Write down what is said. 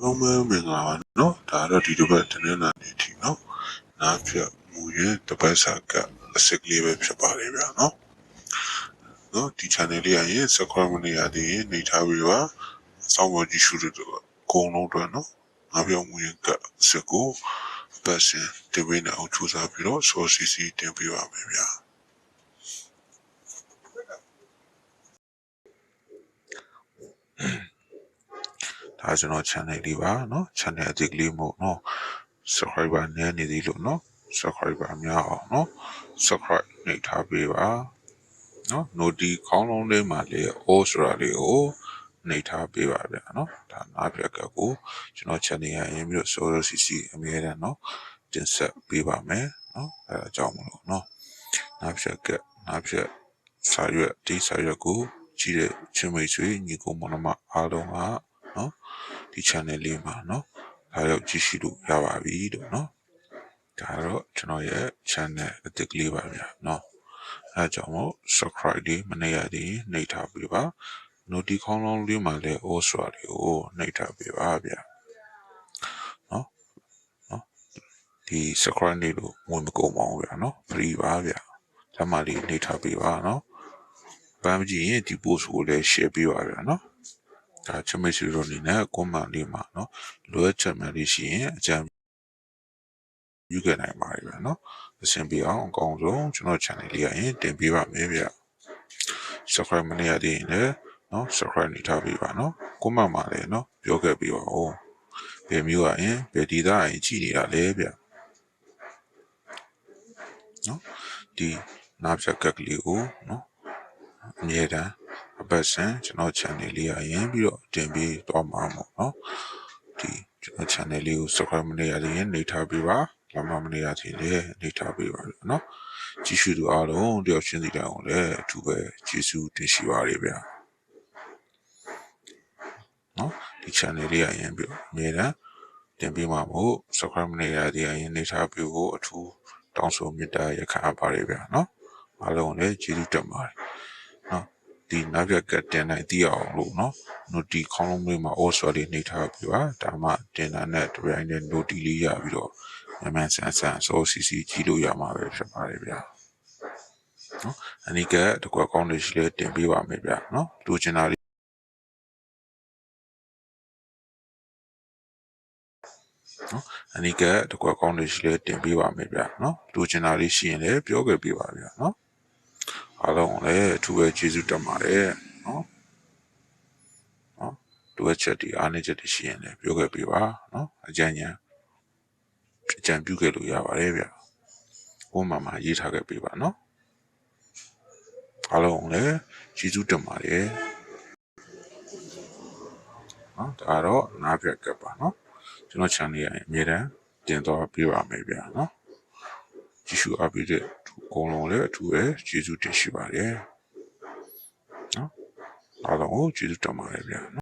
လုံးမဲမင်္ဂလာပါနော်ဒါတော့ဒီတစ်ပတ်တနင်္လာနေ့ထိနော်နားပြမူရင်တပတ်စာကအစစ်ကလေးပဲဖြစ်ပါလေဗျာနော်ဒီ channel လေးရရင် subscribe မလုပ်ရသေးရင်နှိပ်ထားပြီးပါစောင့်မျှော်ကြည့်ရှုတဲ့တော့အကုန်လုံးတော့နော်နားပြမူရင်ကအစစ်ကိုပတ်စင်တင်ပေးနိုင်အောင်ကြိုးစားပြီးတော့ source CC တင်ပေးပါမယ်ဗျာဒါကျွန်တော် channel လေးပါနော် channel အသစ်ကလေးမို့နော် subscriber နည်းနေသေးလို့နော် subscriber များအောင်နော် subscribe နှိပ်ထားပေးပါနော် noti ခေါင်းလုံးလေးမှာလေ all ဆိုတာလေးကိုနှိပ်ထားပေးပါဗျာနော်ဒါနားပြကကိုကျွန်တော် channel ရရင်ပြီးတော့ source CC အမြဲတမ်းနော်တင်ဆက်ပေးပါမယ်နော်အဲဒါကြောင့်မလို့နော်နားပြစာရွက်ဒီစာရွက်ကိုကြည့်တဲ့ချင်းမိတ်ဆွေညီကိုမောင်နှမအားလုံးကနော်ဒီ channel လေးမှာနော်ဒါရောက်ကြည့်ရှုလို့ရပါပြီလို့နော်ဒါတော့ကျွန်တော်ရဲ့ channel အသစ်ကလေးပါဗျာနော်အဲကြောင့်မို့ subscribe လေးမနေရသေးရင်နှိပ်ထားပေးပါ noti ခေါင်းလုံးလေးမှာလည်း all ဆိုတာလေးကိုနှိပ်ထားပေးပါဗျာနော်ဒီ subscribe လေးလို့ဝင်မကုန်ပါဘူးဗျာနော် free ပါဗျာဒါမှလေးနှိပ်ထားပေးပါနော်ပန်းကြည့်ရင်ဒီ post ကိုလည်း share ပေးပါဗျာနော်ဒါချမိတ်ဆွေတို့အနေနဲ့ comment လေးမှာနော်လိုအပ်ချက်များလေးရှိရင်အကြံပြုခဲ့နိုင်ပါတယ်ဗျာနော်အဆင်ပြေအောင်အကောင်းဆုံးကျွန်တော် channel လေးရရင်တင်ပေးပါမယ်ဗျာ subscribe မလုပ်ရသေးရင်လည်းနော် subscribe နေထားပေးပါနော် comment မှာလည်းနော်ပြောခဲ့ပေးပါဦးဘယ်မျိုးရရင်ဘယ်ဒေသရင်ကြည့်နေတာလဲဗျာနော်ဒီနားဖြတ်ကက်ကလေးကိုနော်အမြဲတမ်းအပတ်စဉ်ကျွန်တော် channel လေးရရင်ပြီးတော့တင်ပေးသွားမှာမို့နော်ဒီကျွန်တော် channel လေးကို subscribe မလုပ်ရသေးရင်နှိပ်ထားပေးပါဘာမှမလုပ်ရသေးရင်လည်းနှိပ်ထားပေးပါနော်ကြည့်ရှုသူအားလုံးတယောက်ချင်းစီတိုင်းကိုလည်းအထူးပဲကျေးဇူးတင်ရှိပါရဗျာနော်ဒီ channel လေးရရင်ပြီးတော့အမြဲတမ်းတင်ပေးမှာမို့ subscribe မလုပ်ရသေးရင်နှိပ်ထားပေးဖို့အထူးတောင်းဆိုမေတ္တာရက်ခံပါရဗျာနော်အားလုံးလည်းကျေးဇူးတင်ပါတယ်နော်ဒီနောက်ပြကတင်နိုင်သိအောင်လို့နော် noti ခေါင်းလုံးလေးမှာ all ဆိုလေးနှိပ်ထားပြီးပါဒါမှတင်တာနဲ့တပြိုင်တည်း noti လေးရပြီးတော့မြန်ဆန်ဆို CC ကြည့်လို့ရမှာပဲဖြစ်ပါတယ်ဗျာနော်အနိကတကွက်ကောင်းလေးရှိလေတင်ပေးပါမယ်ဗျာနော်လူချင်တာလေးနော်အနိကတကွက်ကောင်းလေးရှိလေတင်ပေးပါမယ်ဗျာနော်လူချင်တာလေးရှိရင်လည်းပြောခဲ့ပေးပါဗျာနော်အားလုံးလည်းအထူးပဲကျေးဇူးတင်ပါတယ်နော်လိုအပ်ချက်တွေအားနည်းချက်တွေရှိရင်လည်းပြောခဲ့ပေးပါနော်အကြံပြုခဲ့လို့ရပါတယ်ဗျဘုံမှာရေးထားခဲ့ပေးပါနော်အားလုံးလည်းကျေးဇူးတင်ပါတယ်နော်ဒါတော့နားပြတ်ကပ်ပါနော်ကျွန်တော် channel ရရင်အမြဲတမ်းတင်သွားပေးပါမယ်ဗျနော်ကြည့်ရှုအားပေးတဲ့အကုန်လုံးလည်းအထူးပဲကျေးဇူးတင်ရှိပါတယ်နော်အားလုံးကိုကျေးဇူးတင်ပါတယ်ဗျနော်